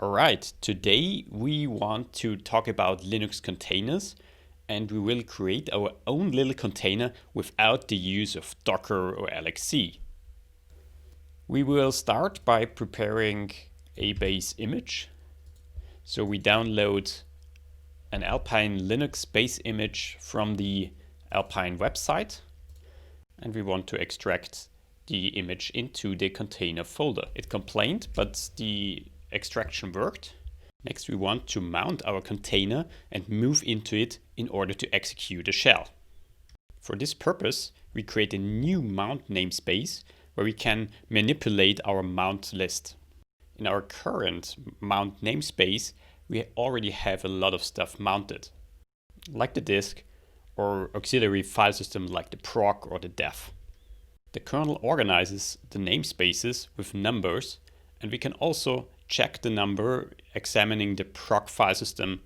Alright, today we want to talk about Linux containers, and we will create our own little container without the use of Docker or LXC. We will start by preparing a base image. So we download an Alpine Linux base image from the Alpine website, and we want to extract the image into the container folder. It complained, but the extraction worked. Next, we want to mount our container and move into it in order to execute a shell. For this purpose, we create a new mount namespace where we can manipulate our mount list. In our current mount namespace, we already have a lot of stuff mounted, like the disk or auxiliary file system like the proc or the dev. The kernel organizes the namespaces with numbers, and we can also check the number examining the proc file system.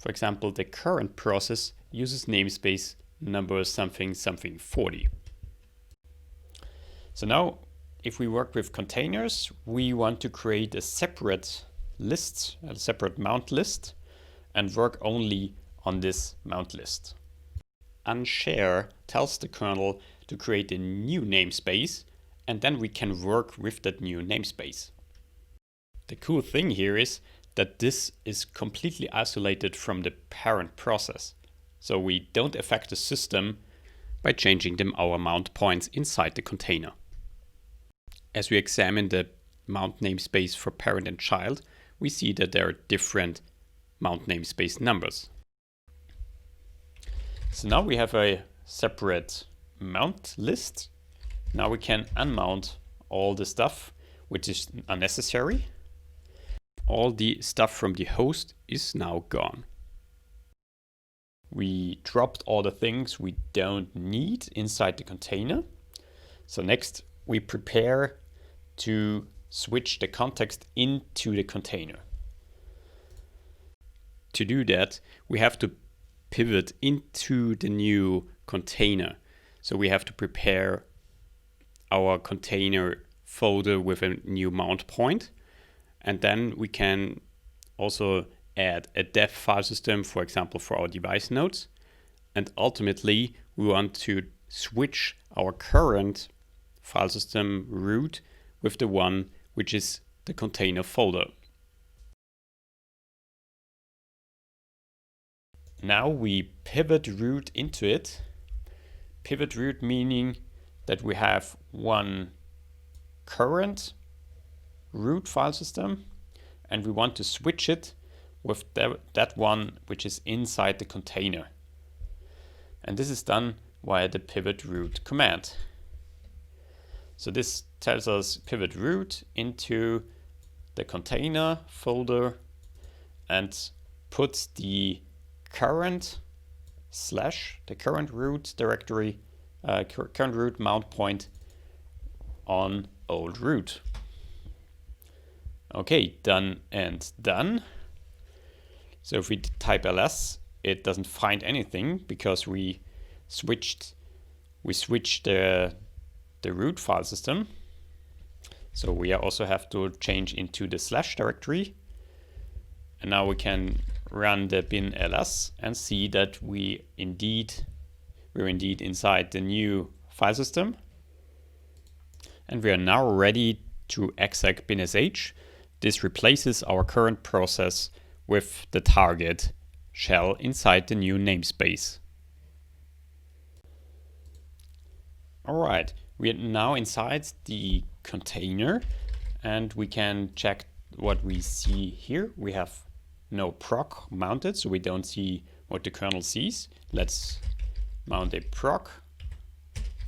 For example, the current process uses namespace number something 40. So now, if we work with containers, we want to create a separate list, a separate mount list, and work only on this mount list. Unshare tells the kernel to create a new namespace, and then we can work with that new namespace. The cool thing here is that this is completely isolated from the parent process. So we don't affect the system by changing our mount points inside the container. As we examine the mount namespace for parent and child, we see that there are different mount namespace numbers. So now we have a separate mount list. Now we can unmount all the stuff which is unnecessary. All the stuff from the host is now gone. We dropped all the things we don't need inside the container. So next we prepare to switch the context into the container. To do that, we have to pivot into the new container. So we have to prepare our container folder with a new mount point. And then we can also add a dev file system, for example, for our device nodes. And ultimately, we want to switch our current file system root with the one which is the container folder. Now we pivot root into it. Pivot root meaning that we have one current root file system, and we want to switch it with that one which is inside the container. And this is done via the pivot root command. So this tells us pivot root into the container folder and puts the current root directory, current root mount point on old root. Okay, done and done. So if we type ls, it doesn't find anything because we switched the root file system. So we also have to change into the / directory. And now we can run the bin ls and see that we're indeed inside the new file system. And we are now ready to exec bin sh. This replaces our current process with the target shell inside the new namespace. Alright, we are now inside the container and we can check what we see here. We have no proc mounted, so we don't see what the kernel sees. Let's mount a proc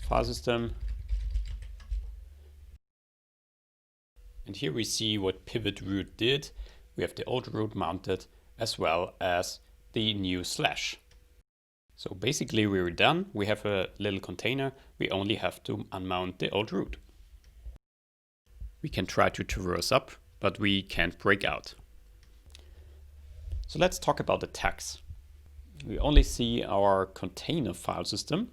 file system. And here we see what pivot root did. We have the old root mounted as well as the new /. So basically we're done. We have a little container. We only have to unmount the old root. We can try to traverse up, but we can't break out. So let's talk about the tags. We only see our container file system,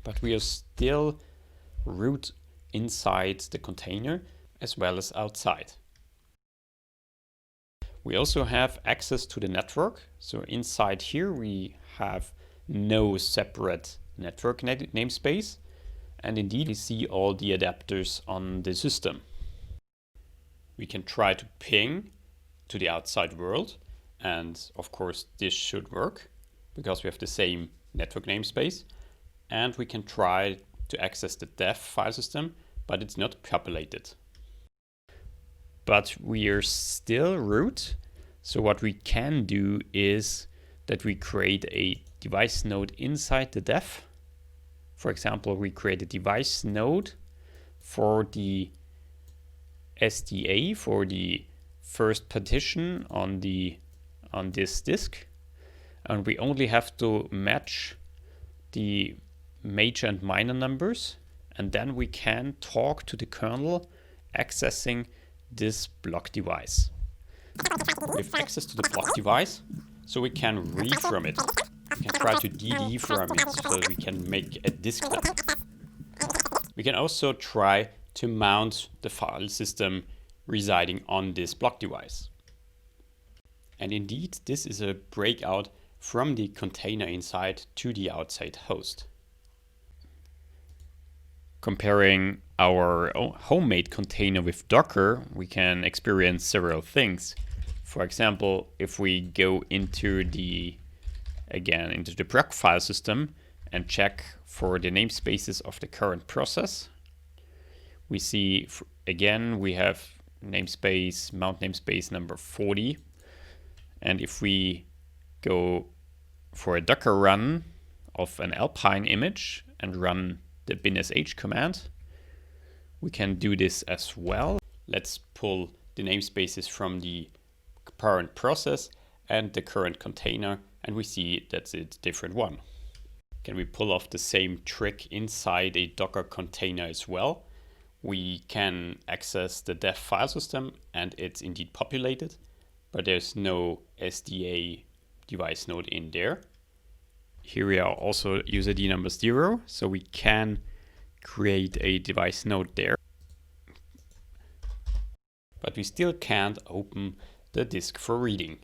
but we are still root inside the container as well as outside. We also have access to the network. So inside here we have no separate network namespace. And indeed we see all the adapters on the system. We can try to ping to the outside world. And of course this should work because we have the same network namespace. And we can try to access the dev file system, but it's not populated. But we are still root. So what we can do is that we create a device node inside the dev. For example, we create a device node for the SDA, for the first partition on this disk. And we only have to match the major and minor numbers. And then we can talk to the kernel accessing this block device. We have access to the block device, so we can read from it. We can try to DD from it, so we can make a disklet. We can also try to mount the file system residing on this block device. And indeed, this is a breakout from the container inside to the outside host. Comparing our homemade container with Docker, we can experience several things. For example, if we go into the proc file system and check for the namespaces of the current process, we see again we have namespace, mount namespace number 40. And if we go for a Docker run of an Alpine image and run the binsh command, we can do this as well. Let's pull the namespaces from the current process and the current container, and we see that it's a different one. Can we pull off the same trick inside a Docker container as well? We can access the dev file system and it's indeed populated, but there's no SDA device node in there. Here we are also user ID number 0, so we can create a device node there. But we still can't open the disk for reading.